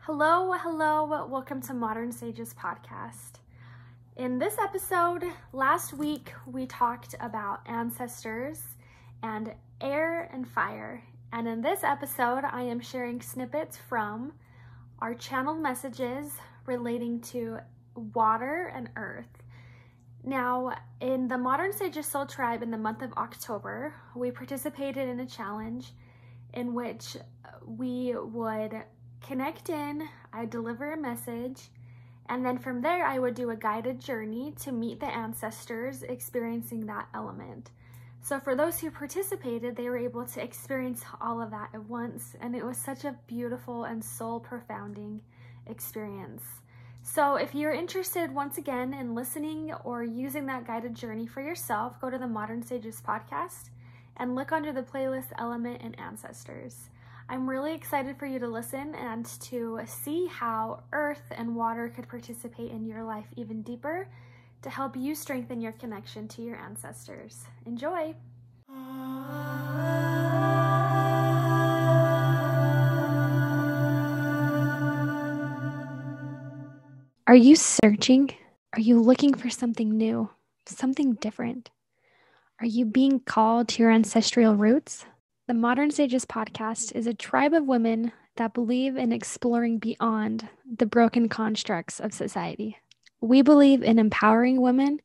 Hello, welcome to Modern Sages Podcast. In this episode, last week we talked about ancestors and air and fire. And in this episode, I am sharing snippets from our channeled messages relating to water and earth. Now, in the Modern Sages Soul Tribe in the month of October, we participated in a challenge in which we would connect in, I'd deliver a message, and then from there I would do a guided journey to meet the ancestors experiencing that element. So for those who participated, they were able to experience all of that at once, and it was such a beautiful and soul profounding experience. So if you're interested once again in listening or using that guided journey for yourself, go to the Modern Sages Podcast and look under the playlist Element and Ancestors. I'm really excited for you to listen and to see how earth and water could participate in your life even deeper to help you strengthen your connection to your ancestors. Enjoy! Are you searching? Are you looking for something new, something different? Are you being called to your ancestral roots? The Modern Sages Podcast is a tribe of women that believe in exploring beyond the broken constructs of society. We believe in empowering women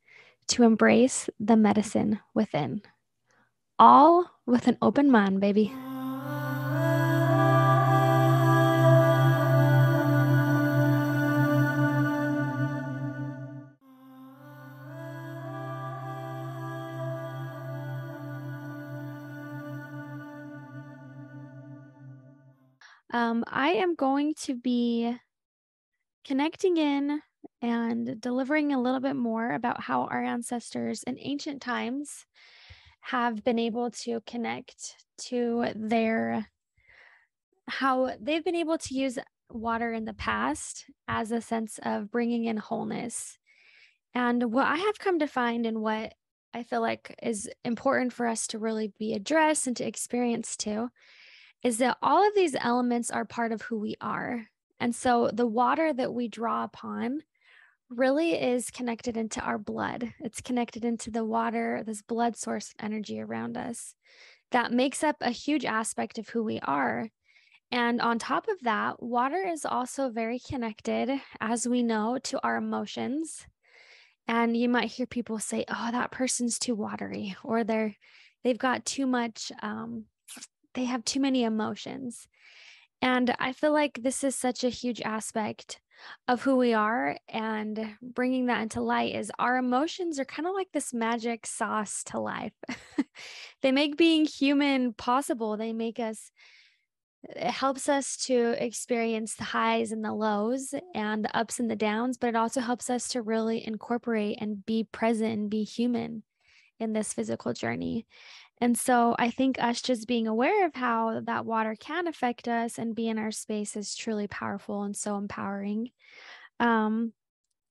to embrace the medicine within. All with an open mind, baby. I am going to be connecting in and delivering a little bit more about how our ancestors in ancient times have been able to connect to how they've been able to use water in the past as a sense of bringing in wholeness. And what I have come to find, and what I feel like is important for us to really be addressed and to experience too, is that all of these elements are part of who we are. And so the water that we draw upon really is connected into our blood. It's connected into the water, this blood source energy around us that makes up a huge aspect of who we are. And on top of that, water is also very connected, as we know, to our emotions. And you might hear people say, oh, that person's too watery, or they've got too much, they have too many emotions. And I feel like this is such a huge aspect of who we are, and bringing that into light is our emotions are kind of like this magic sauce to life. They make being human possible. It helps us to experience the highs and the lows and the ups and the downs, but it also helps us to really incorporate and be present and be human in this physical journey. And so I think us just being aware of how that water can affect us and be in our space is truly powerful and so empowering. And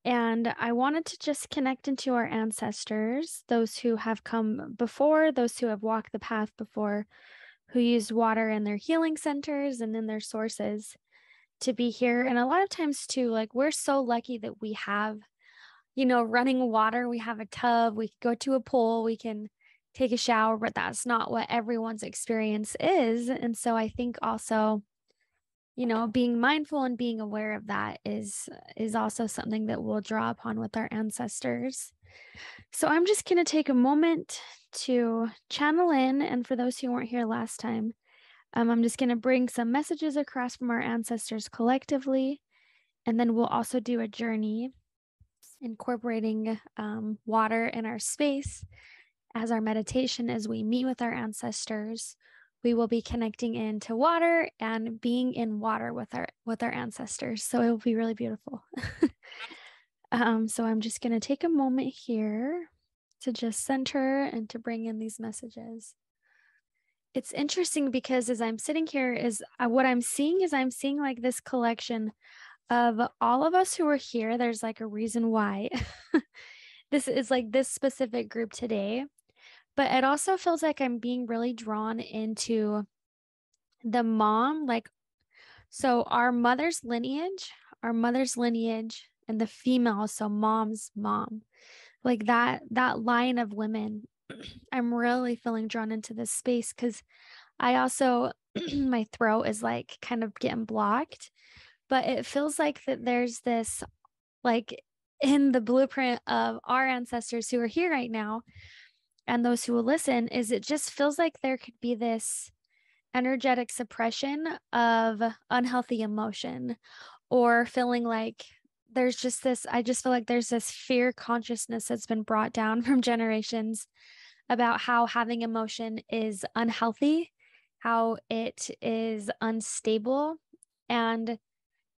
I wanted to just connect into our ancestors, those who have come before, those who have walked the path before, who used water in their healing centers and in their sources to be here. And a lot of times too, like, we're so lucky that we have, running water. We have a tub, we can go to a pool, we can take a shower, but that's not what everyone's experience is. And so I think also, being mindful and being aware of that is also something that we'll draw upon with our ancestors. So I'm just going to take a moment to channel in. And for those who weren't here last time, I'm just going to bring some messages across from our ancestors collectively. And then we'll also do a journey incorporating water in our space as our meditation. As we meet with our ancestors, we will be connecting into water and being in water with our ancestors. So it will be really beautiful. So I'm just going to take a moment here to just center and to bring in these messages. It's interesting because as I'm sitting here, I'm seeing like this collection of all of us who are here. There's like a reason why this is like this specific group today. But it also feels like I'm being really drawn into the mom, like So our mother's lineage and the female, so mom's mom, like that line of women, I'm really feeling drawn into this space because I also my throat is like kind of getting blocked, but it feels like that there's this like in the blueprint of our ancestors who are here right now and those who will listen is it just feels like there could be this energetic suppression of unhealthy emotion or feeling like there's just this I just feel like there's this fear consciousness that's been brought down from generations about how having emotion is unhealthy, how it is unstable, and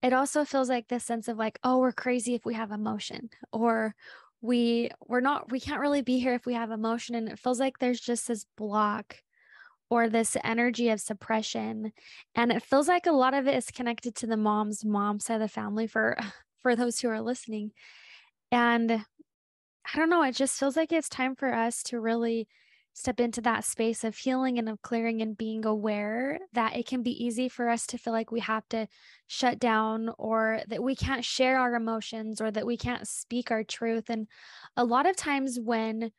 it also feels like this sense of like, oh, we're crazy if we have emotion, or we can't really be here if we have emotion. And it feels like there's just this block or this energy of suppression. And it feels like a lot of it is connected to the mom's mom side of the family for for those who are listening. And I don't know, it just feels like it's time for us to really step into that space of healing and of clearing and being aware that it can be easy for us to feel like we have to shut down or that we can't share our emotions or that we can't speak our truth. And a lot of times when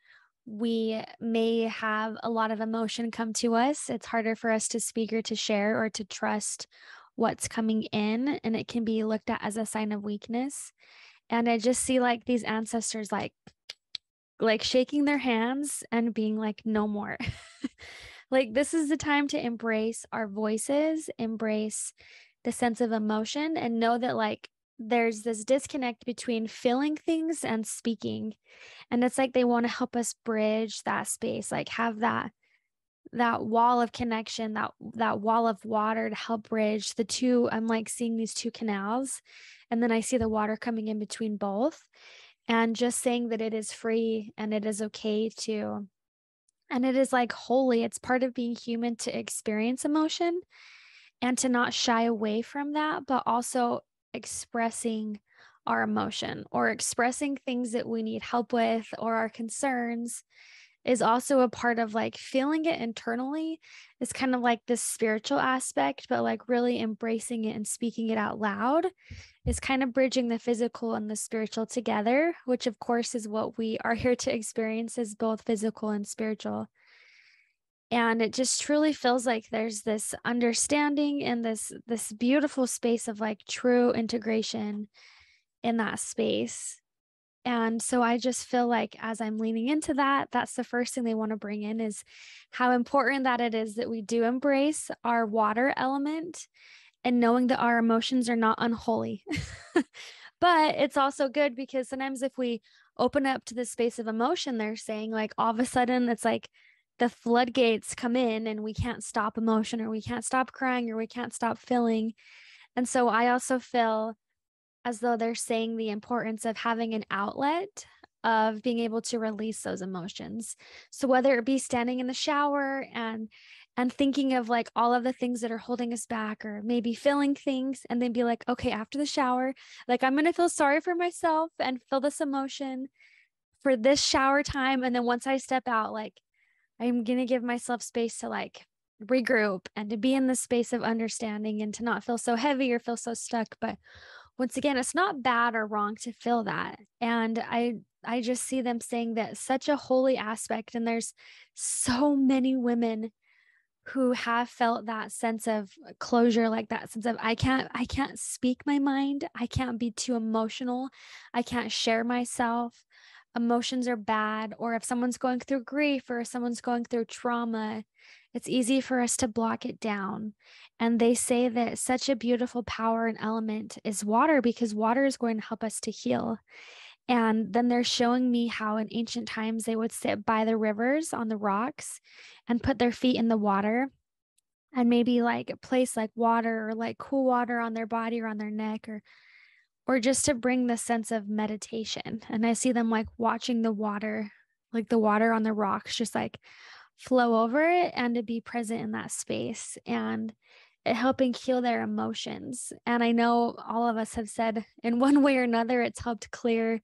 we may have a lot of emotion come to us, it's harder for us to speak or to share or to trust what's coming in. And it can be looked at as a sign of weakness. And I just see like these ancestors like shaking their hands and being like, no more. Like, this is the time to embrace our voices, embrace the sense of emotion, and know that like there's this disconnect between feeling things and speaking. And it's like they want to help us bridge that space, like have that wall of connection, that wall of water to help bridge the two. I'm like seeing these two canals, and then I see the water coming in between both and just saying that it is free and it is okay to, and it is like holy. It's part of being human to experience emotion and to not shy away from that, but also expressing our emotion or expressing things that we need help with or our concerns is also a part of like feeling it internally is kind of like this spiritual aspect, but like really embracing it and speaking it out loud is kind of bridging the physical and the spiritual together, which of course is what we are here to experience as both physical and spiritual. And it just truly feels like there's this understanding and this beautiful space of like true integration in that space. And so I just feel like as I'm leaning into that, that's the first thing they want to bring in is how important that it is that we do embrace our water element and knowing that our emotions are not unholy. But it's also good because sometimes if we open up to the space of emotion, they're saying like all of a sudden it's like the floodgates come in and we can't stop emotion or we can't stop crying or we can't stop feeling. And so I also feel as though they're saying the importance of having an outlet of being able to release those emotions. So whether it be standing in the shower and thinking of like all of the things that are holding us back or maybe feeling things and then be like, okay, after the shower, like I'm going to feel sorry for myself and feel this emotion for this shower time. And then once I step out, like I'm going to give myself space to like regroup and to be in the space of understanding and to not feel so heavy or feel so stuck. But once again, it's not bad or wrong to feel that. And I just see them saying that such a holy aspect. And there's so many women who have felt that sense of closure, like that sense of I can't speak my mind. I can't be too emotional. I can't share myself. Emotions are bad. Or if someone's going through grief or if someone's going through trauma, it's easy for us to block it down. And they say that such a beautiful power and element is water because water is going to help us to heal. And then they're showing me how in ancient times they would sit by the rivers on the rocks and put their feet in the water and maybe like place like water or like cool water on their body or on their neck or just to bring the sense of meditation. And I see them like watching the water, like the water on the rocks, just like flow over it and to be present in that space and it helping heal their emotions. And I know all of us have said in one way or another, it's helped clear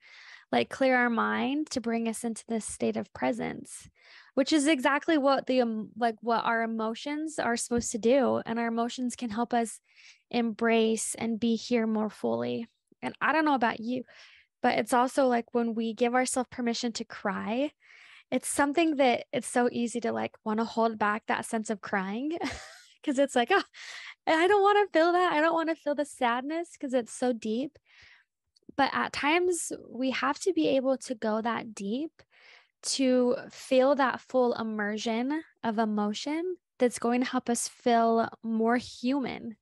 our mind to bring us into this state of presence. which is exactly what like what our emotions are supposed to do. And our emotions can help us embrace and be here more fully. And I don't know about you, but it's also like when we give ourselves permission to cry, it's something that it's so easy to like want to hold back that sense of crying because it's like, oh, I don't want to feel that. I don't want to feel the sadness because it's so deep. But at times we have to be able to go that deep to feel that full immersion of emotion that's going to help us feel more human.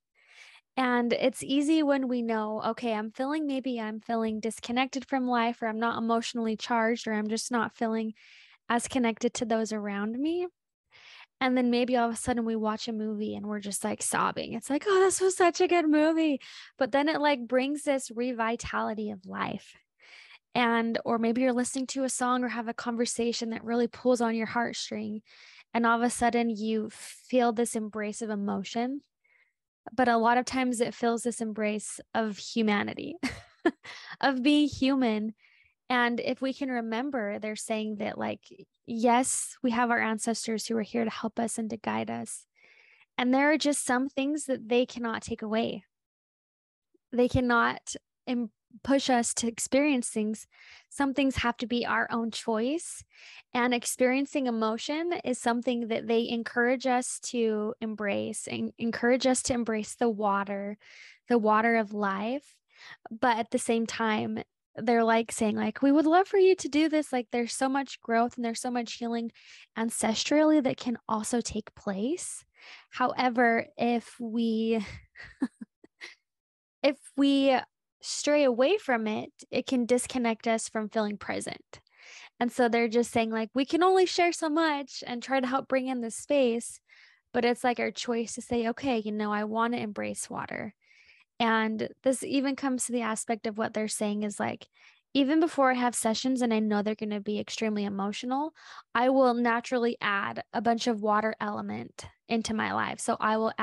And it's easy when we know, okay, maybe I'm feeling disconnected from life, or I'm not emotionally charged, or I'm just not feeling as connected to those around me. And then maybe all of a sudden we watch a movie and we're just like sobbing. It's like, oh, this was such a good movie. But then it like brings this revitality of life. And, or maybe you're listening to a song or have a conversation that really pulls on your heartstring. And all of a sudden you feel this embrace of emotion. But a lot of times it feels this embrace of humanity, of being human. And if we can remember, they're saying that, like, yes, we have our ancestors who are here to help us and to guide us. And there are just some things that they cannot take away. They cannot push us to experience things. Some things have to be our own choice. And experiencing emotion is something that they encourage us to embrace and encourage us to embrace the water of life. But at the same time, they're like saying, like, we would love for you to do this. Like, there's so much growth and there's so much healing ancestrally that can also take place. However, if we stray away from it, it can disconnect us from feeling present. And so they're just saying, like, we can only share so much and try to help bring in this space. But it's like our choice to say, okay, I want to embrace water. And this even comes to the aspect of what they're saying is like, even before I have sessions and I know they're going to be extremely emotional, I will naturally add a bunch of water element into my life. So I'll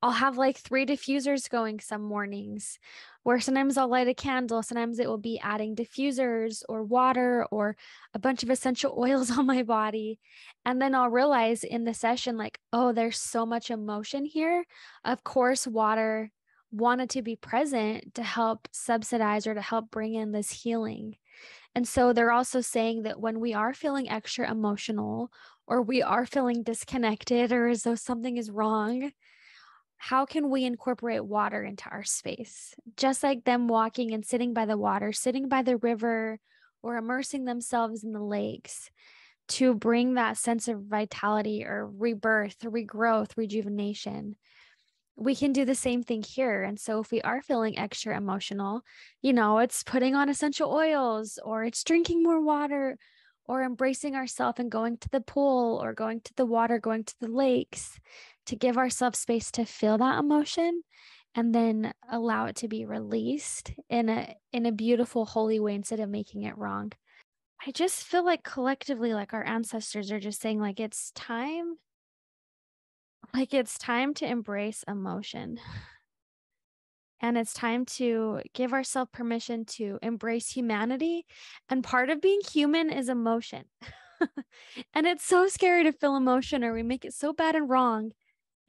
have like 3 diffusers going some mornings, where sometimes I'll light a candle. Sometimes it will be adding diffusers or water or a bunch of essential oils on my body. And then I'll realize in the session, like, oh, there's so much emotion here. Of course, water wanted to be present to help subsidize or to help bring in this healing. And so they're also saying that when we are feeling extra emotional or we are feeling disconnected or as though something is wrong, how can we incorporate water into our space? Just like them walking and sitting by the water, sitting by the river, or immersing themselves in the lakes to bring that sense of vitality or rebirth, regrowth, rejuvenation. We can do the same thing here. And so if we are feeling extra emotional, it's putting on essential oils, or it's drinking more water, or embracing ourselves and going to the pool or going to the water, going to the lakes to give ourselves space to feel that emotion and then allow it to be released in a beautiful, holy way instead of making it wrong. I just feel like collectively, like our ancestors are just saying, it's time to embrace emotion. And it's time to give ourselves permission to embrace humanity. And part of being human is emotion. And it's so scary to feel emotion, or we make it so bad and wrong.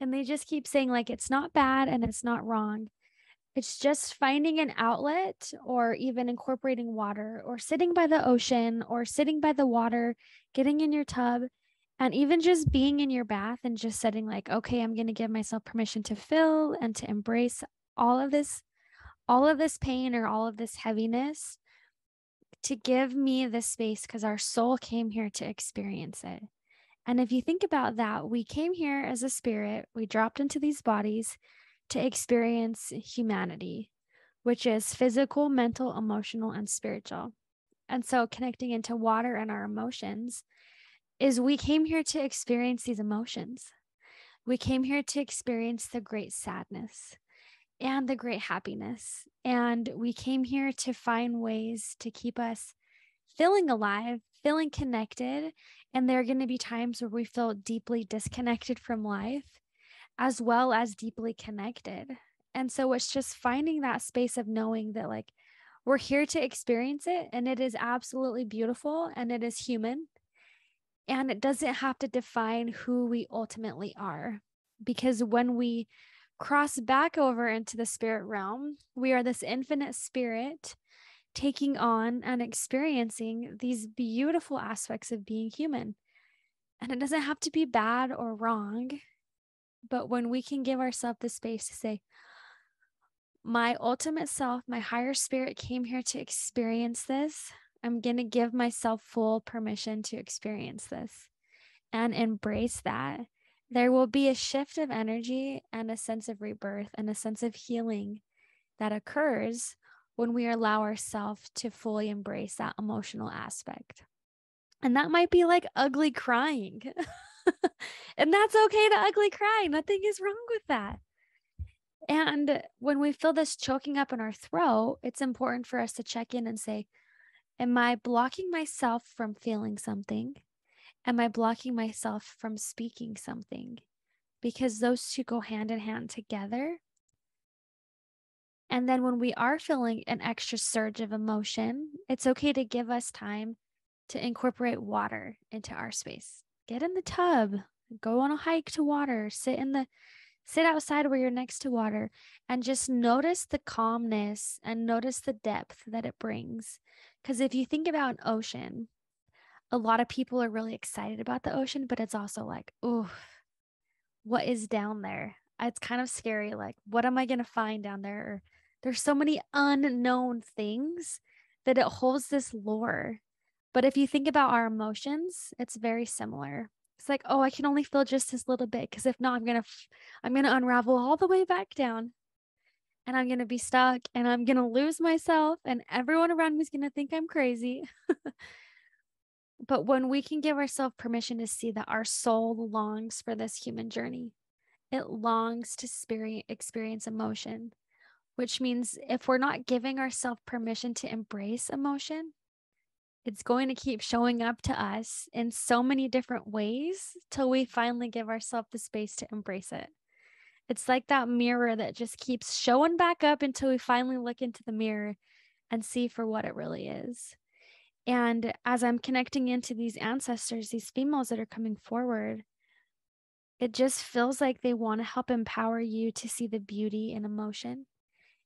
And they just keep saying, like, it's not bad and it's not wrong. It's just finding an outlet, or even incorporating water, or sitting by the ocean, or sitting by the water, getting in your tub, and even just being in your bath and just setting, like, okay, I'm going to give myself permission to feel and to embrace all of this, pain or all of this heaviness, to give me this space because our soul came here to experience it. And if you think about that, we came here as a spirit, we dropped into these bodies to experience humanity, which is physical, mental, emotional, and spiritual. And so connecting into water and our emotions is we came here to experience these emotions. We came here to experience the great sadness and the great happiness. And we came here to find ways to keep us feeling alive, feeling connected. And there are going to be times where we feel deeply disconnected from life, as well as deeply connected. And so it's just finding that space of knowing that, like, we're here to experience it, and it is absolutely beautiful, and it is human. And it doesn't have to define who we ultimately are. Because when we cross back over into the spirit realm, we are this infinite spirit taking on and experiencing these beautiful aspects of being human. And it doesn't have to be bad or wrong. But when we can give ourselves the space to say, my ultimate self, my higher spirit came here to experience this. I'm going to give myself full permission to experience this and embrace that. There will be a shift of energy and a sense of rebirth and a sense of healing that occurs when we allow ourselves to fully embrace that emotional aspect. And that might be like ugly crying. And that's okay to ugly cry. Nothing is wrong with that. And when we feel this choking up in our throat, it's important for us to check in and say, am I blocking myself from feeling something? Am I blocking myself from speaking something? Because those two go hand in hand together. And then when we are feeling an extra surge of emotion, it's okay to give us time to incorporate water into our space. Get in the tub, go on a hike to water, sit outside where you're next to water, and just notice the calmness and notice the depth that it brings. Because if you think about an ocean, a lot of people are really excited about the ocean, but it's also like, oh, what is down there? It's kind of scary. Like, what am I going to find down there? Or, there's so many unknown things that it holds this lore. But if you think about our emotions, it's very similar. It's like, oh, I can only feel just this little bit, because if not, I'm gonna unravel all the way back down, and I'm gonna be stuck, and I'm gonna lose myself, and everyone around me is gonna think I'm crazy. But when we can give ourselves permission to see that our soul longs for this human journey, it longs to experience emotion, which means if we're not giving ourselves permission to embrace emotion, it's going to keep showing up to us in so many different ways till we finally give ourselves the space to embrace it. It's like that mirror that just keeps showing back up until we finally look into the mirror and see for what it really is. And as I'm connecting into these ancestors, these females that are coming forward, it just feels like they want to help empower you to see the beauty in emotion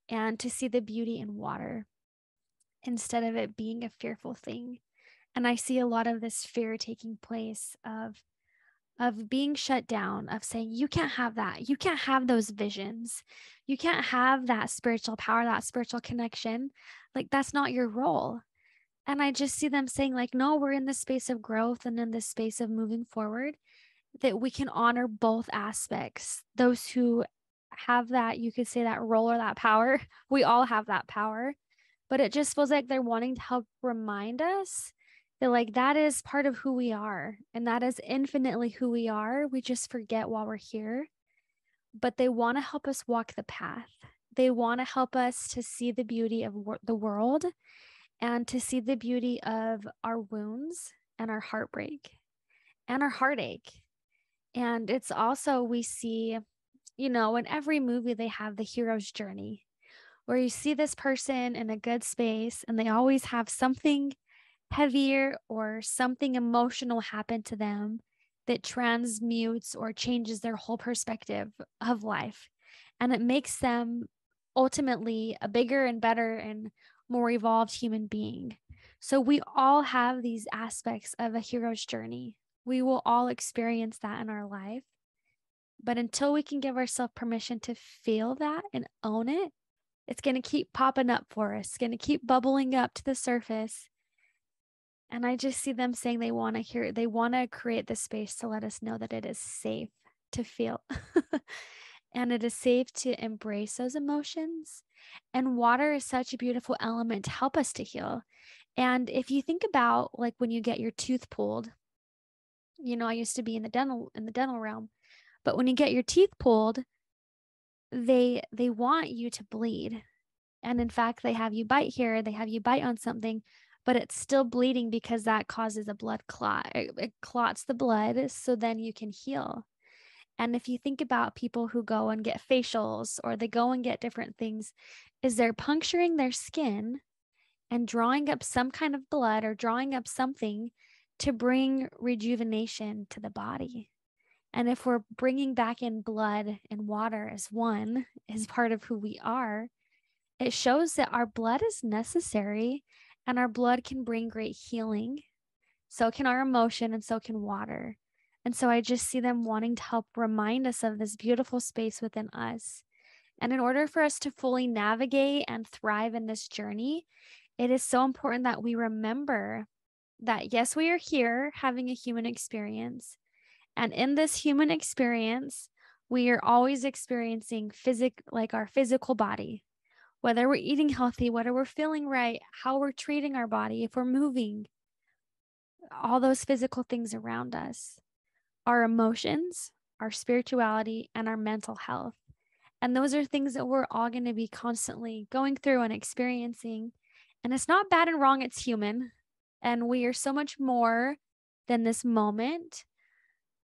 and to see the beauty in water instead of it being a fearful thing. And I see a lot of this fear taking place of being shut down, of saying, you can't have that. You can't have those visions. You can't have that spiritual power, that spiritual connection. Like, that's not your role. And I just see them saying, like, no, we're in this space of growth and in this space of moving forward, that we can honor both aspects. Those who have that, you could say, that role or that power, we all have that power. But it just feels like they're wanting to help remind us that, like, that is part of who we are, and that is infinitely who we are. We just forget while we're here. But they want to help us walk the path. They want to help us to see the beauty of the world and to see the beauty of our wounds and our heartbreak and our heartache. And it's also, we see, in every movie, they have the hero's journey where you see this person in a good space and they always have something heavier or something emotional happen to them that transmutes or changes their whole perspective of life. And it makes them ultimately a bigger and better and more evolved human being. So we all have these aspects of a hero's journey. We will all experience that in our life. But until we can give ourselves permission to feel that and own it, it's going to keep popping up for us. It's going to keep bubbling up to the surface. And I just see them saying they want to create this space to let us know that it is safe to feel and it is safe to embrace those emotions. And water is such a beautiful element to help us to heal. And if you think about, like, when you get your tooth pulled, I used to be in the dental realm, but when you get your teeth pulled, they want you to bleed. And in fact, they have you bite here, they have you bite on something, but it's still bleeding because that causes a blood clot. It clots the blood so then you can heal. And if you think about people who go and get facials or they go and get different things, is they're puncturing their skin and drawing up some kind of blood or drawing up something to bring rejuvenation to the body. And if we're bringing back in blood and water as one, as part of who we are, it shows that our blood is necessary and our blood can bring great healing. So can our emotion and so can water. And so I just see them wanting to help remind us of this beautiful space within us. And in order for us to fully navigate and thrive in this journey, it is so important that we remember that, yes, we are here having a human experience. And in this human experience, we are always experiencing like our physical body, whether we're eating healthy, whether we're feeling right, how we're treating our body, if we're moving, all those physical things around us, our emotions, our spirituality, and our mental health. And those are things that we're all going to be constantly going through and experiencing. And it's not bad and wrong, it's human. And we are so much more than this moment.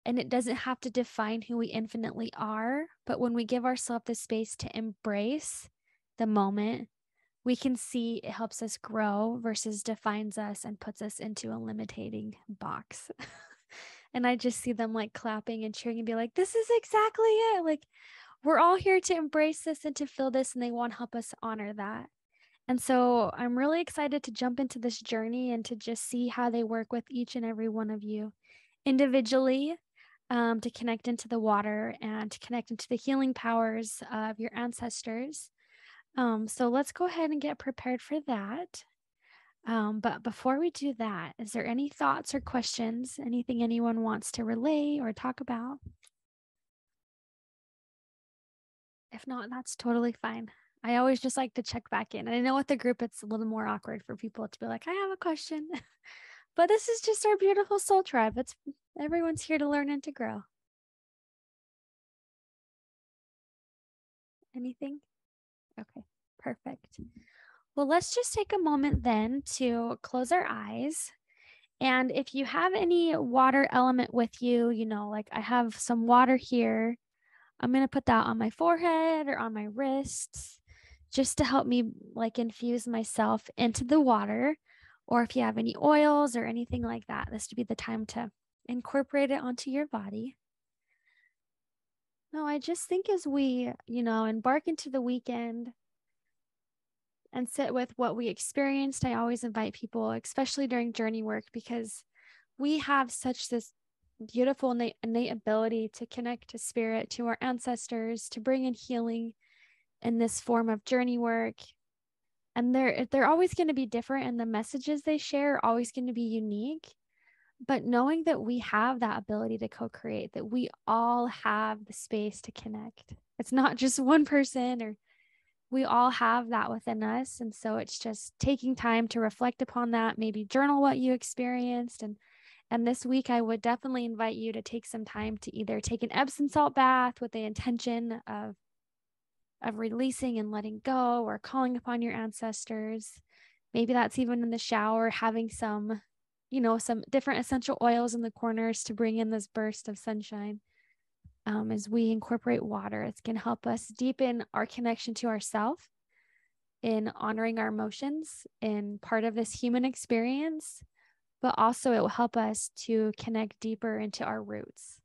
And it doesn't have to define who we infinitely are. But when we give ourselves the space to embrace the moment, we can see it helps us grow versus defines us and puts us into a limiting box. And I just see them like clapping and cheering and be like, this is exactly it. Like, we're all here to embrace this and to feel this, and they want to help us honor that. And so I'm really excited to jump into this journey and to just see how they work with each and every one of you individually, to connect into the water and to connect into the healing powers of your ancestors. So let's go ahead and get prepared for that. But before we do that, is there any thoughts or questions, anything anyone wants to relay or talk about? If not, that's totally fine. I always just like to check back in. And I know with the group, it's a little more awkward for people to be like, I have a question. But this is just our beautiful soul tribe. Everyone's here to learn and to grow. Anything? Okay, perfect. Well, let's just take a moment then to close our eyes. And if you have any water element with you, like I have some water here, I'm going to put that on my forehead or on my wrists just to help me like infuse myself into the water. Or if you have any oils or anything like that, this would be the time to incorporate it onto your body. No, I just think as we, embark into the weekend and sit with what we experienced, I always invite people, especially during journey work, because we have such this beautiful innate ability to connect to spirit, to our ancestors, to bring in healing in this form of journey work. And they're always going to be different, and the messages they share are always going to be unique. But knowing that we have that ability to co-create, that we all have the space to connect. It's not just one person, or we all have that within us. And so it's just taking time to reflect upon that, maybe journal what you experienced. And this week, I would definitely invite you to take some time to either take an Epsom salt bath with the intention of releasing and letting go, or calling upon your ancestors. Maybe that's even in the shower, having some different essential oils in the corners to bring in this burst of sunshine. As we incorporate water, it's going to help us deepen our connection to ourselves in honoring our emotions in part of this human experience, but also it will help us to connect deeper into our roots,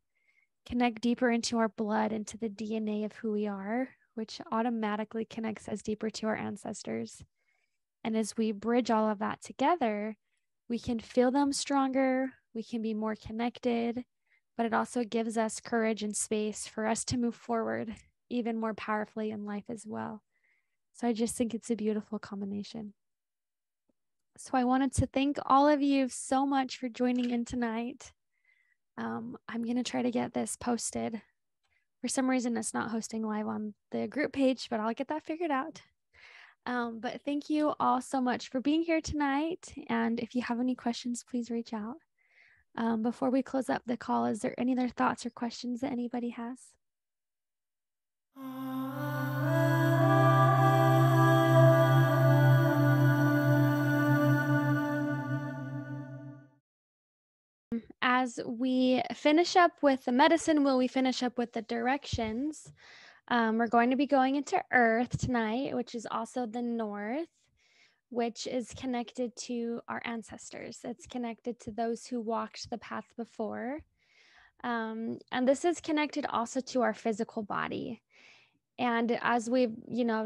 connect deeper into our blood, into the DNA of who we are, which automatically connects us deeper to our ancestors. And as we bridge all of that together, we can feel them stronger, we can be more connected, but it also gives us courage and space for us to move forward even more powerfully in life as well. So I just think it's a beautiful combination. So I wanted to thank all of you so much for joining in tonight. I'm going to try to get this posted. For some reason, it's not hosting live on the group page, but I'll get that figured out. But thank you all so much for being here tonight. And if you have any questions, please reach out. Before we close up the call, is there any other thoughts or questions that anybody has? As we finish up with the medicine, we finish up with the directions. We're going to be going into Earth tonight, which is also the north. which is connected to our ancestors. It's connected to those who walked the path before. And this is connected also to our physical body. And as we've,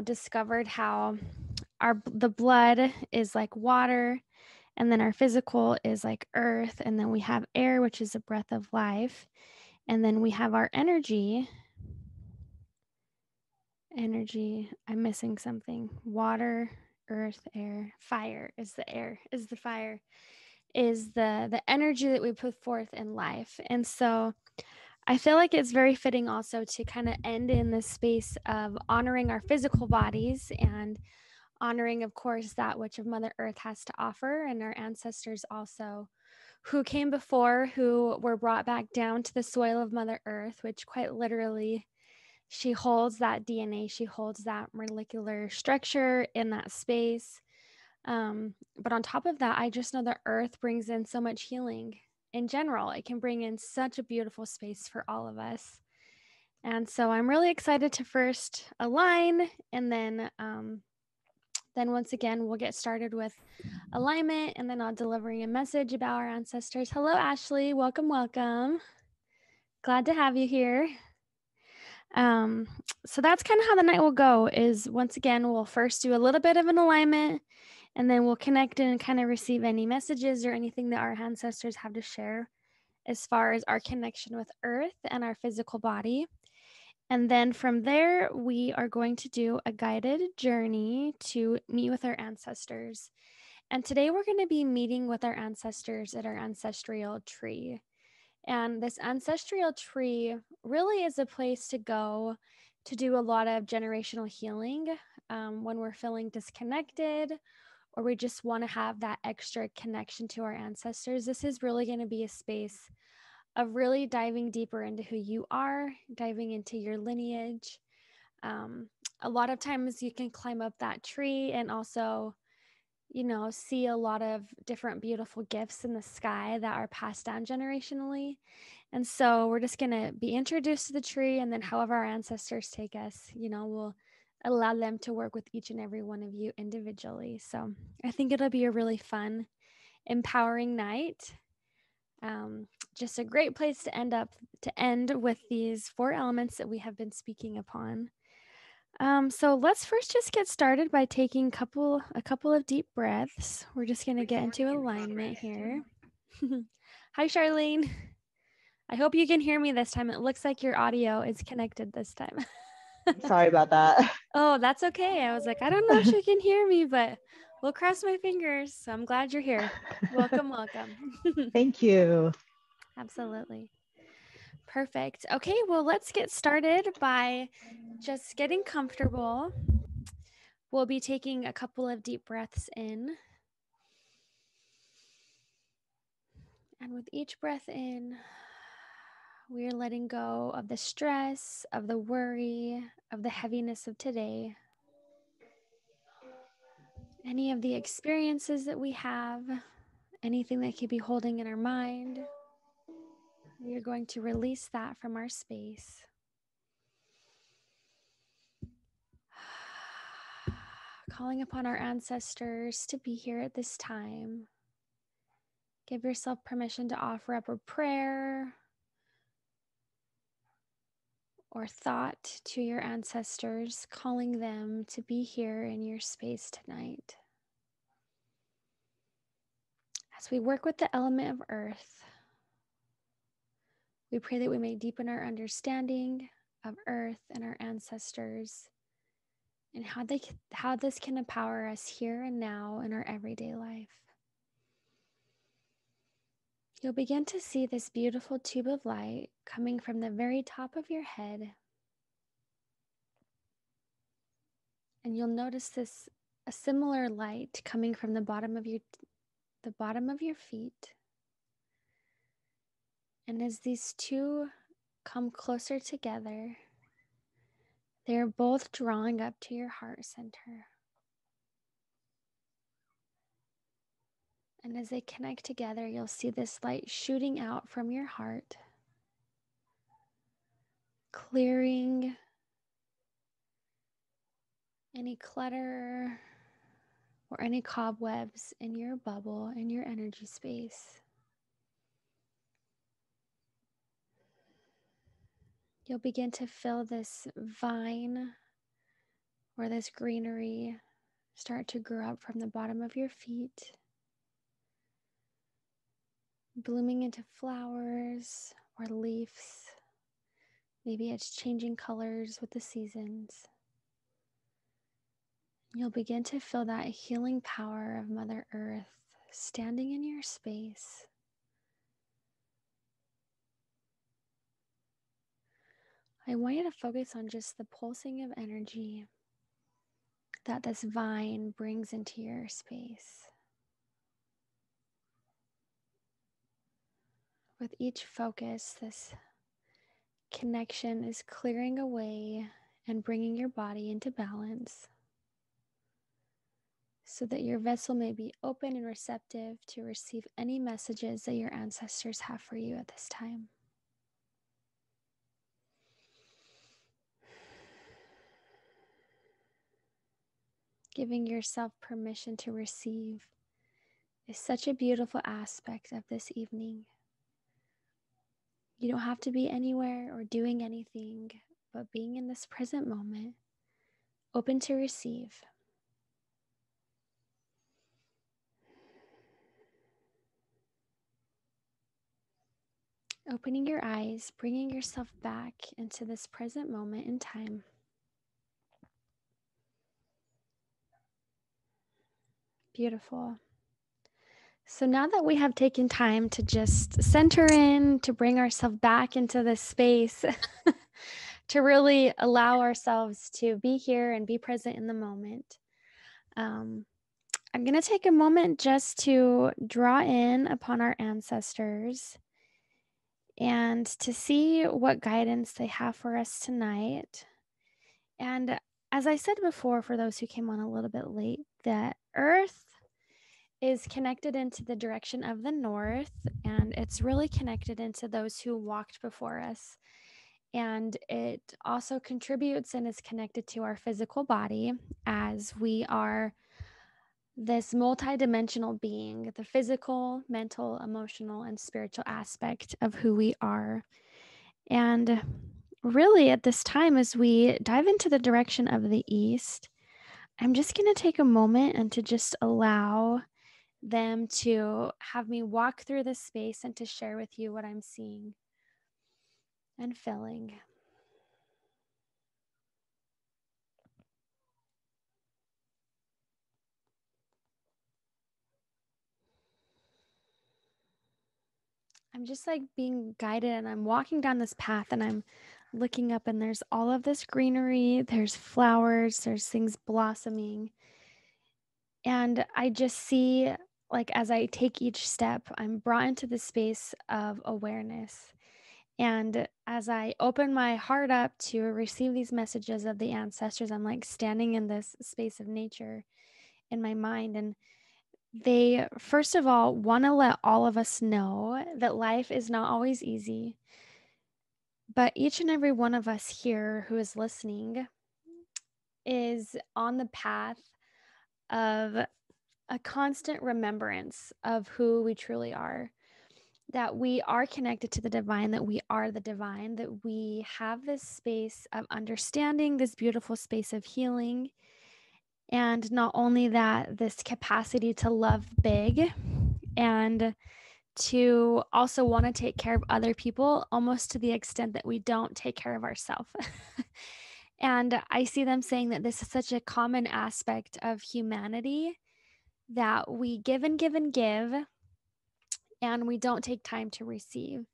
discovered how the blood is like water, and then our physical is like earth, and then we have air, which is a breath of life, and then we have our energy. I'm missing something. Water, earth, air, fire is the air, is the fire, is the energy that we put forth in life. And so I feel like it's very fitting also to kind of end in this space of honoring our physical bodies and honoring, of course, that which of Mother Earth has to offer, and our ancestors also who came before, who were brought back down to the soil of Mother Earth, which quite literally, she holds that DNA, she holds that molecular structure in that space. But on top of that, I just know that Earth brings in so much healing in general. It can bring in such a beautiful space for all of us. And so I'm really excited to first align, and then once again, we'll get started with alignment, and then I'll delivering a message about our ancestors. Hello, Ashley. Welcome, welcome. Glad to have you here. So that's kind of how the night will go, is once again, we'll first do a little bit of an alignment, and then we'll connect in and kind of receive any messages or anything that our ancestors have to share as far as our connection with Earth and our physical body. And then from there, we are going to do a guided journey to meet with our ancestors. And today we're going to be meeting with our ancestors at our ancestral tree. And this ancestral tree really is a place to go to do a lot of generational healing when we're feeling disconnected, or we just want to have that extra connection to our ancestors. This is really going to be a space of really diving deeper into who you are, diving into your lineage. A lot of times you can climb up that tree and also, see a lot of different beautiful gifts in the sky that are passed down generationally. And so we're just going to be introduced to the tree, and then however our ancestors take us, we'll allow them to work with each and every one of you individually. So I think it'll be a really fun, empowering night. Just a great place to end with these 4 elements that we have been speaking upon. So let's first just get started by taking a couple of deep breaths. We're just going to get into alignment here. Hi, Charlene. I hope you can hear me this time. It looks like your audio is connected this time. Sorry about that. Oh, that's okay. I was like, I don't know if she can hear me, but we'll cross my fingers. So I'm glad you're here. Welcome, welcome. Thank you. Absolutely. Perfect. Okay, well, let's get started by just getting comfortable. We'll be taking a couple of deep breaths in. And with each breath in, we are letting go of the stress, of the worry, of the heaviness of today. Any of the experiences that we have, anything that could be holding in our mind, we are going to release that from our space. Calling upon our ancestors to be here at this time. Give yourself permission to offer up a prayer or thought to your ancestors, calling them to be here in your space tonight. As we work with the element of earth, we pray that we may deepen our understanding of earth and our ancestors, and how this can empower us here and now in our everyday life. You'll begin to see this beautiful tube of light coming from the very top of your head. And you'll notice a similar light coming from the bottom of your feet. And as these two come closer together, they're both drawing up to your heart center. And as they connect together, you'll see this light shooting out from your heart, clearing any clutter, or any cobwebs in your bubble, in your energy space. You'll begin to feel this vine or this greenery start to grow up from the bottom of your feet, blooming into flowers or leaves. Maybe it's changing colors with the seasons. You'll begin to feel that healing power of Mother Earth standing in your space. I want you to focus on just the pulsing of energy that this vine brings into your space. With each focus, this connection is clearing away and bringing your body into balance so that your vessel may be open and receptive to receive any messages that your ancestors have for you at this time. Giving yourself permission to receive is such a beautiful aspect of this evening. You don't have to be anywhere or doing anything, but being in this present moment, open to receive. Opening your eyes, bringing yourself back into this present moment in time. Beautiful. So now that we have taken time to just center in, to bring ourselves back into this space, to really allow ourselves to be here and be present in the moment, I'm going to take a moment just to draw in upon our ancestors and to see what guidance they have for us tonight. And as I said before, for those who came on a little bit late, that Earth is connected into the direction of the north, and it's really connected into those who walked before us. And it also contributes and is connected to our physical body, as we are this multidimensional being, the physical, mental, emotional, and spiritual aspect of who we are. And really, at this time, as we dive into the direction of the east, I'm just going to take a moment and to just allow them to have me walk through this space and to share with you what I'm seeing and feeling. I'm just like being guided, and I'm walking down this path and I'm looking up, and there's all of this greenery, there's flowers, there's things blossoming. And I just see, like, as I take each step, I'm brought into the space of awareness. And as I open my heart up to receive these messages of the ancestors, I'm like standing in this space of nature in my mind. And they, first of all, want to let all of us know that life is not always easy. But each and every one of us here who is listening is on the path of a constant remembrance of who we truly are, that we are connected to the divine, that we are the divine, that we have this space of understanding, this beautiful space of healing. And not only that, this capacity to love big and to also want to take care of other people, almost to the extent that we don't take care of ourselves. And I see them saying that this is such a common aspect of humanity, that we give and give and give, and we don't take time to receive.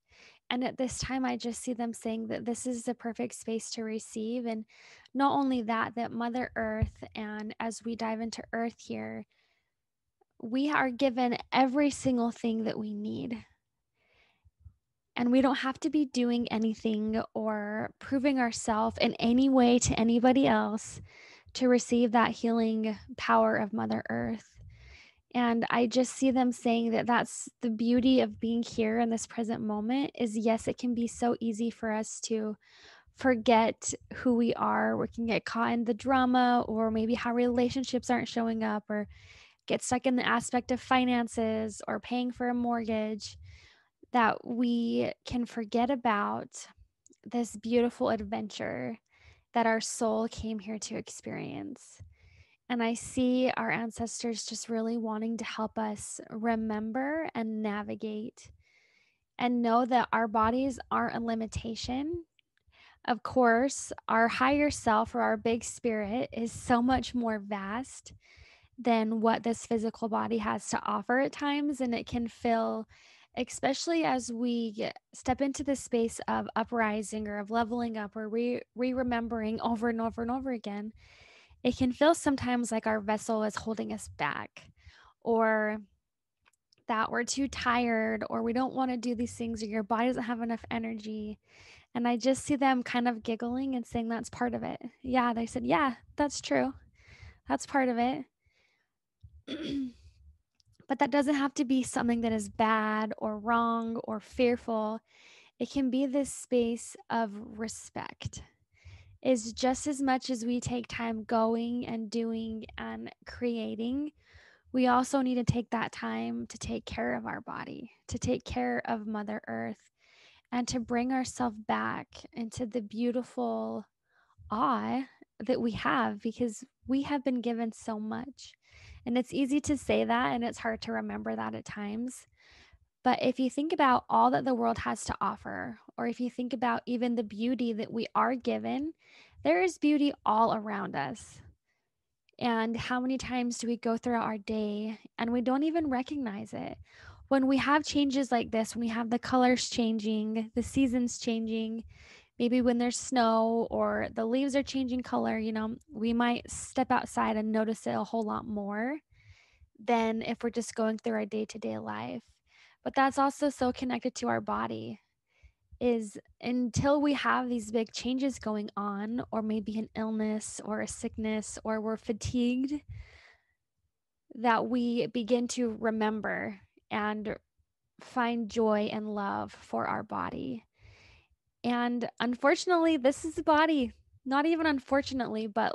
And at this time, I just see them saying that this is the perfect space to receive. And not only that, that Mother Earth, and as we dive into Earth here, we are given every single thing that we need. And we don't have to be doing anything or proving ourselves in any way to anybody else to receive that healing power of Mother Earth. And I just see them saying that that's the beauty of being here in this present moment is, yes, it can be so easy for us to forget who we are. We can get caught in the drama, or maybe how relationships aren't showing up, or get stuck in the aspect of finances or paying for a mortgage, that we can forget about this beautiful adventure that our soul came here to experience. And I see our ancestors just really wanting to help us remember and navigate and know that our bodies aren't a limitation. Of course, our higher self or our big spirit is so much more vast than what this physical body has to offer at times. And it can feel, especially as we step into the space of uprising or of leveling up or remembering over and over and over again, it can feel sometimes like our vessel is holding us back, or that we're too tired, or we don't want to do these things, or your body doesn't have enough energy. And I just see them kind of giggling and saying, that's part of it. Yeah, they said, yeah, that's true. That's part of it. But that doesn't have to be something that is bad or wrong or fearful. It can be this space of respect. Is just as much as we take time going and doing and creating, we also need to take that time to take care of our body, to take care of Mother Earth, and to bring ourselves back into the beautiful awe that we have, because we have been given so much. And it's easy to say that, and it's hard to remember that at times. But if you think about all that the world has to offer, or if you think about even the beauty that we are given, there is beauty all around us. And how many times do we go throughout our day and we don't even recognize it? When we have changes like this, when we have the colors changing, the seasons changing, maybe when there's snow or the leaves are changing color, we might step outside and notice it a whole lot more than if we're just going through our day-to-day life. But that's also so connected to our body, is until we have these big changes going on, or maybe an illness or a sickness, or we're fatigued, that we begin to remember and find joy and love for our body. And unfortunately, this is the body. Not even unfortunately, but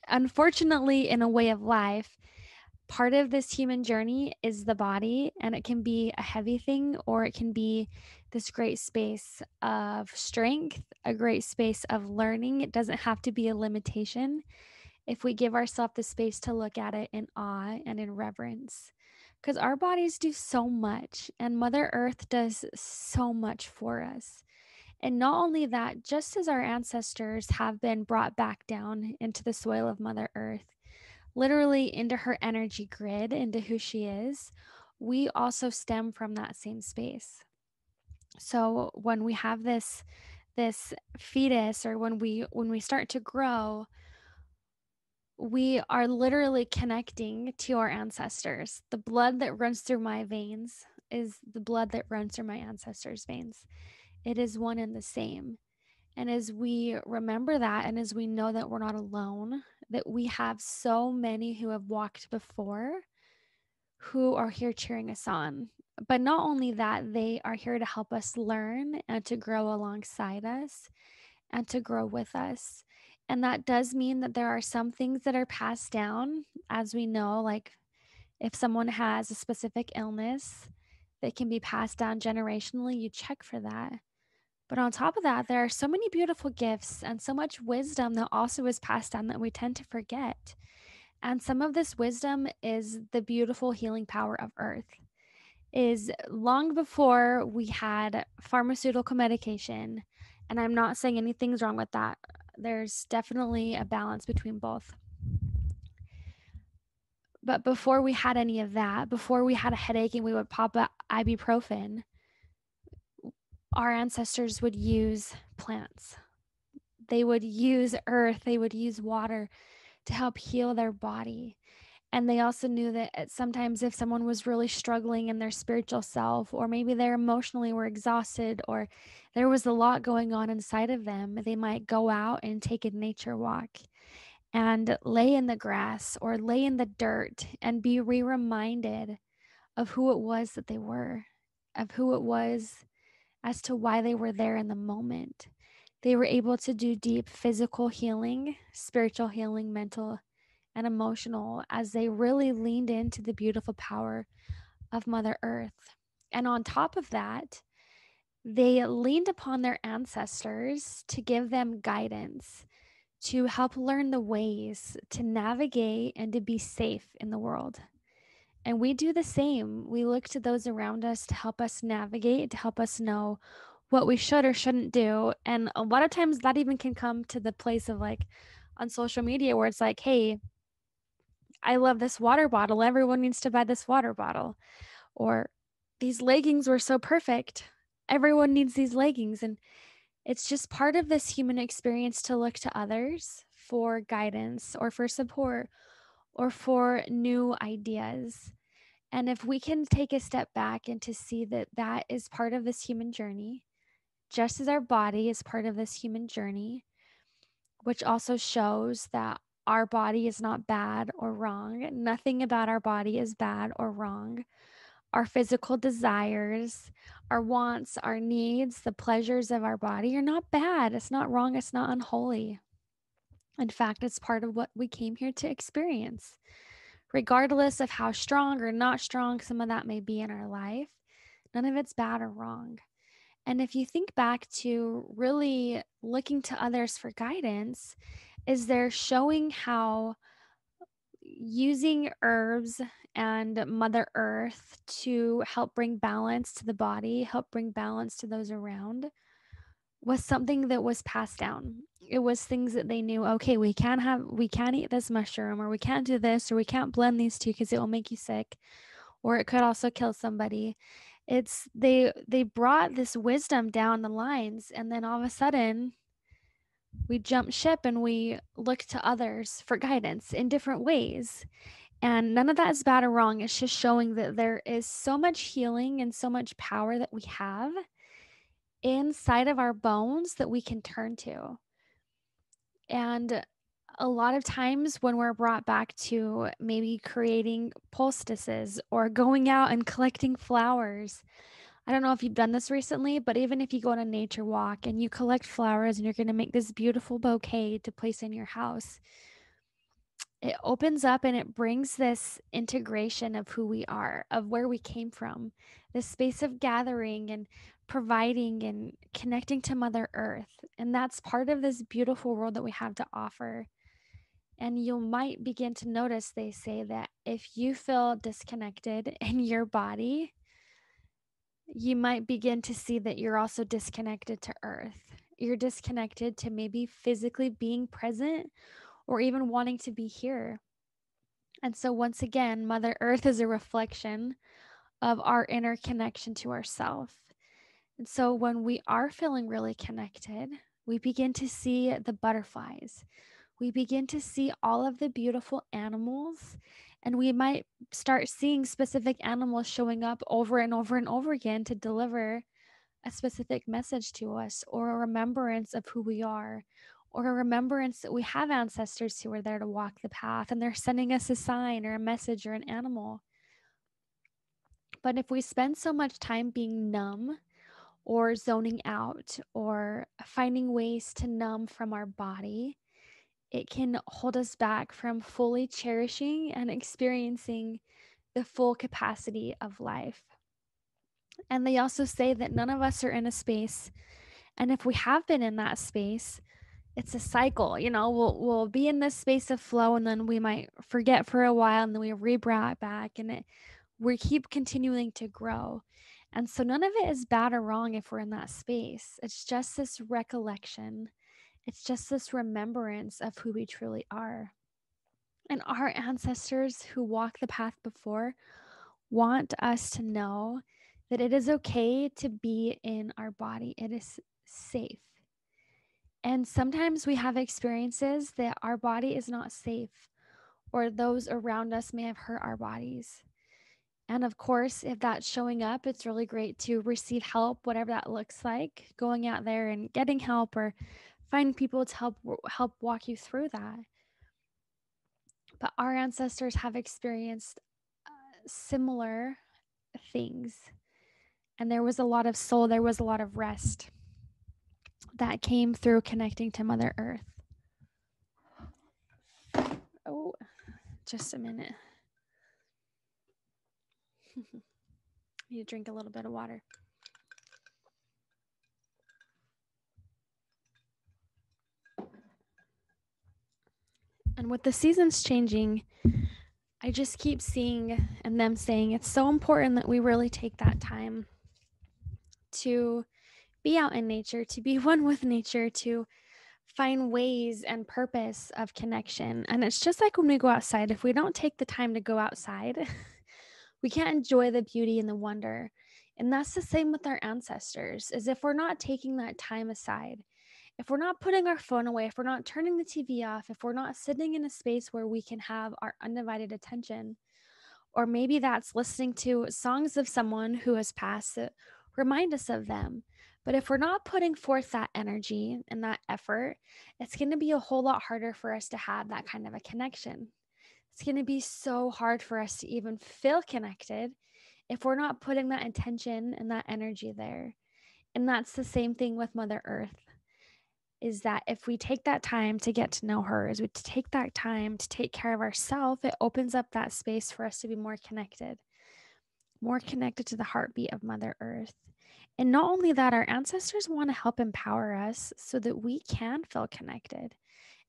unfortunately, in a way of life, part of this human journey is the body, and it can be a heavy thing, or it can be this great space of strength, a great space of learning. It doesn't have to be a limitation if we give ourselves the space to look at it in awe and in reverence, because our bodies do so much, and Mother Earth does so much for us. And not only that, just as our ancestors have been brought back down into the soil of Mother Earth, literally into her energy grid, into who she is, we also stem from that same space. So when we have this fetus, or when we start to grow, we are literally connecting to our ancestors. The blood that runs through my veins is the blood that runs through my ancestors' veins. It is one and the same. And as we remember that, and as we know that we're not alone, that we have so many who have walked before who are here cheering us on. But not only that, they are here to help us learn and to grow alongside us and to grow with us. And that does mean that there are some things that are passed down, as we know, like if someone has a specific illness that can be passed down generationally, you check for that. But on top of that, there are so many beautiful gifts and so much wisdom that also is passed down that we tend to forget. And some of this wisdom is the beautiful healing power of earth. Is long before we had pharmaceutical medication, and I'm not saying anything's wrong with that. There's definitely a balance between both. But before we had any of that, before we had a headache and we would pop ibuprofen, our ancestors would use plants. They would use earth, they would use water to help heal their body. And they also knew that sometimes if someone was really struggling in their spiritual self, or maybe they emotionally were exhausted, or there was a lot going on inside of them, they might go out and take a nature walk and lay in the grass or lay in the dirt and be reminded of who it was that they were, of who it was as to why they were there in the moment. They were able to do deep physical healing, spiritual healing, mental and emotional as they really leaned into the beautiful power of Mother Earth. And on top of that, they leaned upon their ancestors to give them guidance, to help learn the ways to navigate and to be safe in the world. And we do the same. We look to those around us to help us navigate, to help us know what we should or shouldn't do. And a lot of times that even can come to the place of like on social media where it's like, hey, I love this water bottle. Everyone needs to buy this water bottle. Or these leggings were so perfect. Everyone needs these leggings. And it's just part of this human experience to look to others for guidance or for support or for new ideas. And if we can take a step back and to see that that is part of this human journey, just as our body is part of this human journey, which also shows that our body is not bad or wrong. Nothing about our body is bad or wrong. Our physical desires, our wants, our needs, the pleasures of our body are not bad. It's not wrong. It's not unholy. In fact, it's part of what we came here to experience. Regardless of how strong or not strong some of that may be in our life, none of it's bad or wrong. And if you think back to really looking to others for guidance, is there showing how using herbs and Mother Earth to help bring balance to the body, help bring balance to those around, was something that was passed down. It was things that they knew, okay, we can't eat this mushroom, or we can't do this, or we can't blend these two because it will make you sick, or it could also kill somebody. It's they brought this wisdom down the lines, and then all of a sudden we jump ship and we look to others for guidance in different ways. And none of that is bad or wrong. It's just showing that there is so much healing and so much power that we have inside of our bones that we can turn to. And a lot of times when we're brought back to maybe creating poultices or going out and collecting flowers, I don't know if you've done this recently, but even if you go on a nature walk and you collect flowers and you're going to make this beautiful bouquet to place in your house, it opens up and it brings this integration of who we are, of where we came from, this space of gathering and providing and connecting to Mother Earth. And that's part of this beautiful world that we have to offer. And you might begin to notice, they say, that if you feel disconnected in your body, you might begin to see that you're also disconnected to Earth. You're disconnected to maybe physically being present or even wanting to be here. And so, once again, Mother Earth is a reflection of our inner connection to ourself. And so, when we are feeling really connected, we begin to see the butterflies. We begin to see all of the beautiful animals, and we might start seeing specific animals showing up over and over and over again to deliver a specific message to us, or a remembrance of who we are, or a remembrance that we have ancestors who are there to walk the path and they're sending us a sign or a message or an animal. But if we spend so much time being numb or zoning out or finding ways to numb from our body, it can hold us back from fully cherishing and experiencing the full capacity of life. And they also say that none of us are in a space, and if we have been in that space, it's a cycle. We'll be in this space of flow, and then we might forget for a while, and then we rebrand back, and we keep continuing to grow. And so none of it is bad or wrong if we're in that space. It's just this recollection. It's just this remembrance of who we truly are. And our ancestors who walked the path before want us to know that it is okay to be in our body. It is safe. And sometimes we have experiences that our body is not safe, or those around us may have hurt our bodies. And of course, if that's showing up, it's really great to receive help, whatever that looks like, going out there and getting help or find people to help walk you through that. But our ancestors have experienced similar things. And there was a lot of soul, there was a lot of rest that came through connecting to Mother Earth. Oh. Just a minute. Need to drink a little bit of water. And with the seasons changing, I just keep seeing and them saying it's so important that we really take that time to be out in nature, to be one with nature, to find ways and purpose of connection. And it's just like when we go outside, if we don't take the time to go outside, we can't enjoy the beauty and the wonder. And that's the same with our ancestors, is if we're not taking that time aside, if we're not putting our phone away, if we're not turning the TV off, if we're not sitting in a space where we can have our undivided attention, or maybe that's listening to songs of someone who has passed that remind us of them. But if we're not putting forth that energy and that effort, it's going to be a whole lot harder for us to have that kind of a connection. It's going to be so hard for us to even feel connected if we're not putting that intention and that energy there. And that's the same thing with Mother Earth, is that if we take that time to get to know her, as we take that time to take care of ourselves, it opens up that space for us to be more connected to the heartbeat of Mother Earth. And not only that, our ancestors want to help empower us so that we can feel connected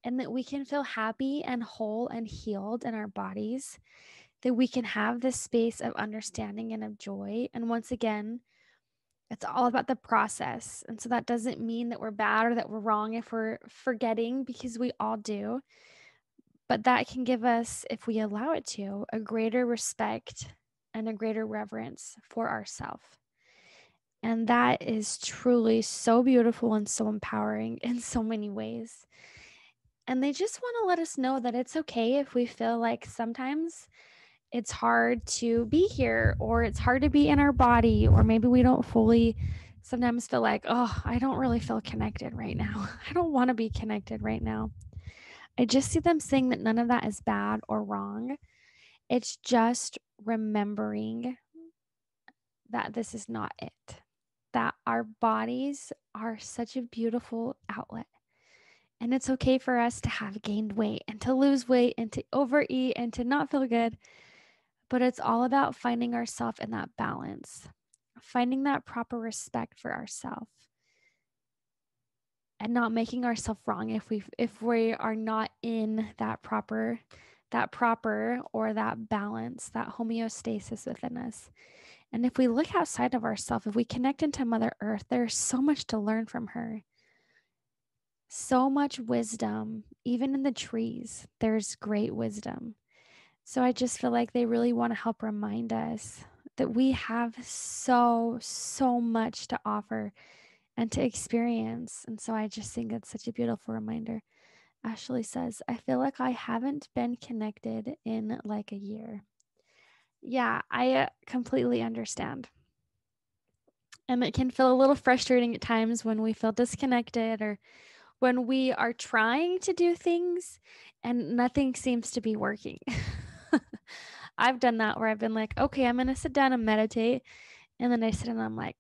and that we can feel happy and whole and healed in our bodies, that we can have this space of understanding and of joy. And once again, it's all about the process. And so that doesn't mean that we're bad or that we're wrong if we're forgetting, because we all do. But that can give us, if we allow it to, a greater respect and a greater reverence for ourselves. And that is truly so beautiful and so empowering in so many ways. And they just want to let us know that it's okay if we feel like sometimes it's hard to be here, or it's hard to be in our body, or maybe we don't fully sometimes feel like, oh, I don't really feel connected right now. I don't want to be connected right now. I just see them saying that none of that is bad or wrong. It's just remembering that this is not it, that our bodies are such a beautiful outlet. And it's okay for us to have gained weight and to lose weight and to overeat and to not feel good. But it's all about finding ourselves in that balance, finding that proper respect for ourselves, and not making ourselves wrong if we are not in that proper or that balance, that homeostasis within us. And if we look outside of ourselves, if we connect into Mother Earth, there's so much to learn from her. So much wisdom, even in the trees, there's great wisdom. So I just feel like they really want to help remind us that we have so much to offer and to experience. And so I just think it's such a beautiful reminder. Ashley says, I feel like I haven't been connected in like a year. Yeah, I completely understand. And it can feel a little frustrating at times when we feel disconnected, or when we are trying to do things and nothing seems to be working. I've done that where I've been like, okay, I'm going to sit down and meditate. And then I sit and I'm like,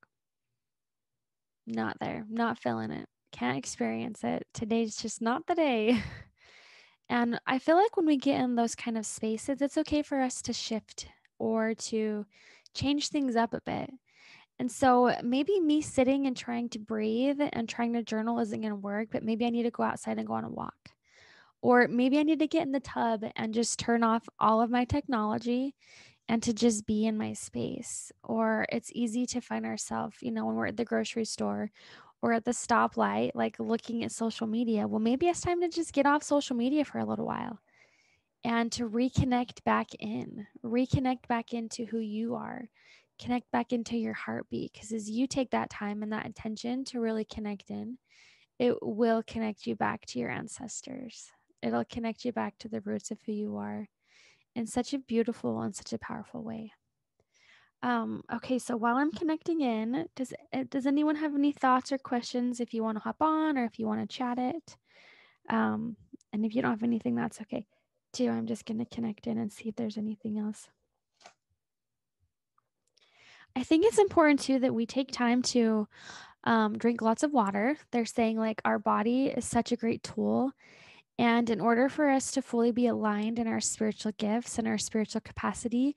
not there, not feeling it, can't experience it. Today's just not the day. And I feel like when we get in those kind of spaces, it's okay for us to shift or to change things up a bit. And so maybe me sitting and trying to breathe and trying to journal isn't going to work, but maybe I need to go outside and go on a walk. Or maybe I need to get in the tub and just turn off all of my technology and to just be in my space. Or it's easy to find ourselves, when we're at the grocery store or at the stoplight, like looking at social media. Well, maybe it's time to just get off social media for a little while and to reconnect back into who you are, connect back into your heartbeat. Because as you take that time and that attention to really connect in, it will connect you back to your ancestors. It'll connect you back to the roots of who you are in such a beautiful and such a powerful way. Okay, so while I'm connecting in, does anyone have any thoughts or questions? If you want to hop on or if you want to chat it, and if you don't have anything, that's okay too. I'm just going to connect in and see if there's anything else. I think it's important too that we take time to drink lots of water. They're saying like our body is such a great tool. And in order for us to fully be aligned in our spiritual gifts and our spiritual capacity,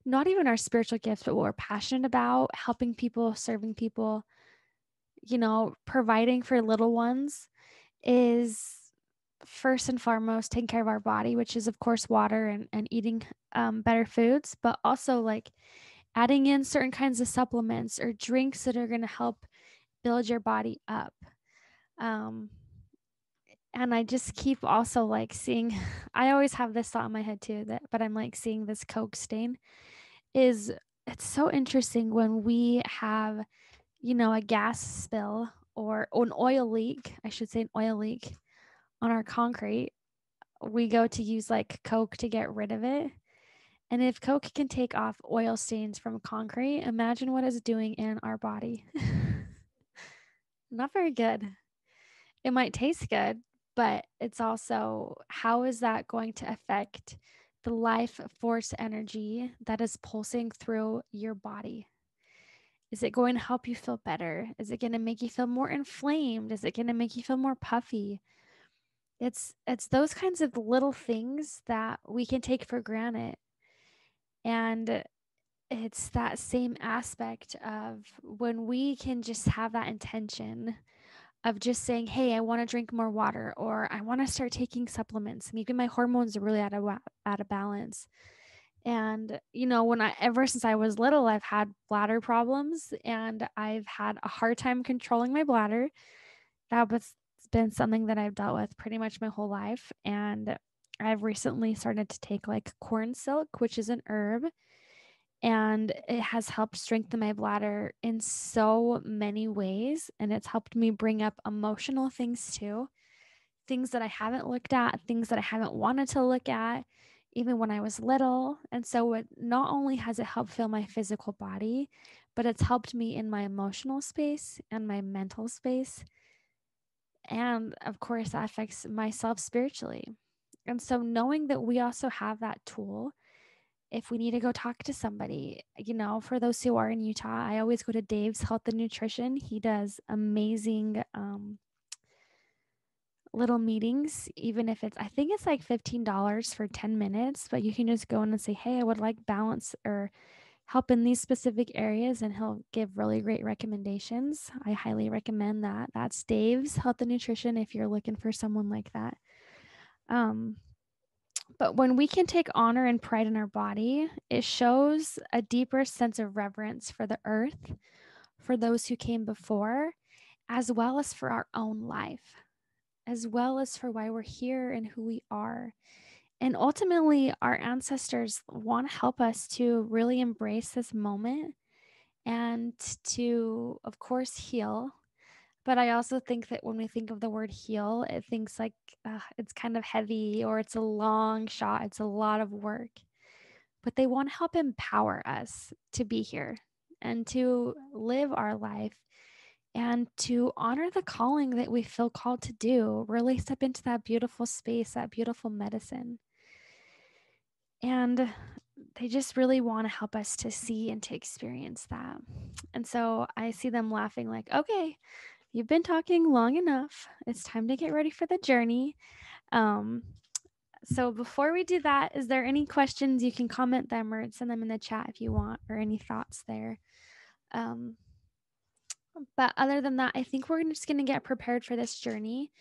not even our spiritual gifts, but what we're passionate about, helping people, serving people, providing for little ones, is first and foremost taking care of our body, which is, of course, water and eating better foods, but also like adding in certain kinds of supplements or drinks that are going to help build your body up. And I just keep also like seeing, I always have this thought in my head too, but I'm like seeing this Coke stain is, it's so interesting when we have, a gas spill or an oil leak, I should say an oil leak on our concrete. We go to use like Coke to get rid of it. And if Coke can take off oil stains from concrete, imagine what it's doing in our body. Not very good. It might taste good, but it's also, how is that going to affect the life force energy that is pulsing through your body? Is it going to help you feel better? Is it going to make you feel more inflamed? Is it going to make you feel more puffy? It's those kinds of little things that we can take for granted. And it's that same aspect of when we can just have that intention of just saying, hey, I want to drink more water, or I want to start taking supplements. Maybe my hormones are really out of balance. And, ever since I was little, I've had bladder problems and I've had a hard time controlling my bladder. That was been something that I've dealt with pretty much my whole life. And I've recently started to take like corn silk, which is an herb, and it has helped strengthen my bladder in so many ways. And it's helped me bring up emotional things too, things that I haven't looked at, things that I haven't wanted to look at, even when I was little. And so it not only has it helped fill my physical body, but it's helped me in my emotional space and my mental space. And of course, that affects myself spiritually. And so knowing that we also have that tool, if we need to go talk to somebody, for those who are in Utah, I always go to Dave's Health and Nutrition. He does amazing little meetings, even if I think it's like $15 for 10 minutes, but you can just go in and say, hey, I would like balance or help in these specific areas, and he'll give really great recommendations. I highly recommend that. That's Dave's Health and Nutrition if you're looking for someone like that. But when we can take honor and pride in our body, it shows a deeper sense of reverence for the earth, for those who came before, as well as for our own life, as well as for why we're here and who we are. And ultimately, our ancestors want to help us to really embrace this moment and to, of course, heal. But I also think that when we think of the word heal, it thinks like it's kind of heavy or it's a long shot. It's a lot of work. But they want to help empower us to be here and to live our life and to honor the calling that we feel called to do, really step into that beautiful space, that beautiful medicine. And they just really want to help us to see and to experience that. And so I see them laughing like, okay, you've been talking long enough. It's time to get ready for the journey. So before we do that, is there any questions? You can comment them or send them in the chat if you want, or any thoughts there. But other than that, I think we're just going to get prepared for this journey.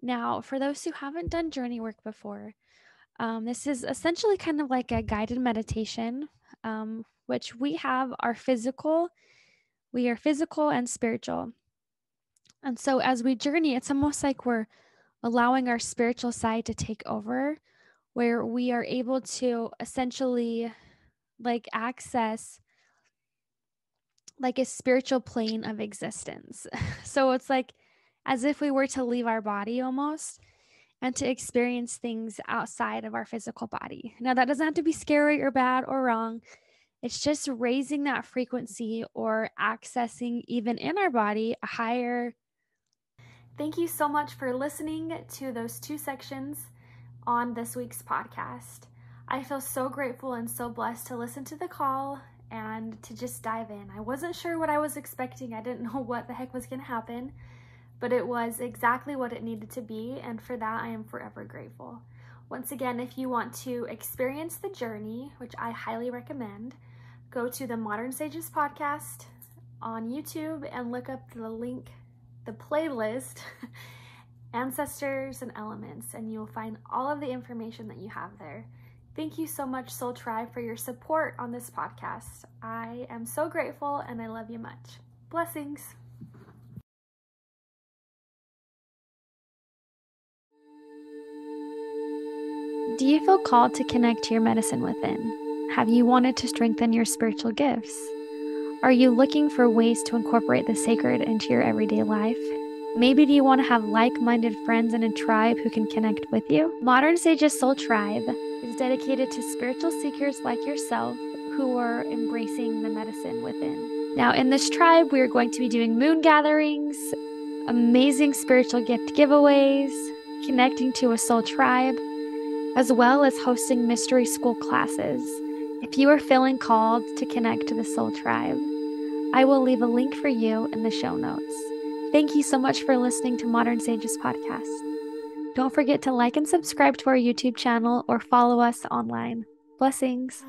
Now, for those who haven't done journey work before, this is essentially kind of like a guided meditation, which we are physical and spiritual. And so as we journey, it's almost like we're allowing our spiritual side to take over, where we are able to essentially like access like a spiritual plane of existence. So it's like as if we were to leave our body almost and to experience things outside of our physical body. Now, that doesn't have to be scary or bad or wrong. It's just raising that frequency or accessing, even in our body, a higher. Thank you so much for listening to those 2 sections on this week's podcast. I feel so grateful and so blessed to listen to the call and to just dive in. I wasn't sure what I was expecting. I didn't know what the heck was going to happen, but it was exactly what it needed to be, and for that I am forever grateful. Once again, if you want to experience the journey, which I highly recommend, go to the Modern Sages podcast on YouTube and look up the link, the playlist, Ancestors and Elements, and you will find all of the information that you have there. Thank you so much, Soul Tribe, for your support on this podcast. I am so grateful and I love you much. Blessings. Do you feel called to connect to your medicine within? Have you wanted to strengthen your spiritual gifts? Are you looking for ways to incorporate the sacred into your everyday life? Maybe do you want to have like-minded friends in a tribe who can connect with you? Modern Sages Soul Tribe is dedicated to spiritual seekers like yourself who are embracing the medicine within. Now, in this tribe, we are going to be doing moon gatherings, amazing spiritual gift giveaways, connecting to a soul tribe, as well as hosting mystery school classes. If you are feeling called to connect to the soul tribe, I will leave a link for you in the show notes. Thank you so much for listening to Modern Sages Podcast. Don't forget to like and subscribe to our YouTube channel or follow us online. Blessings.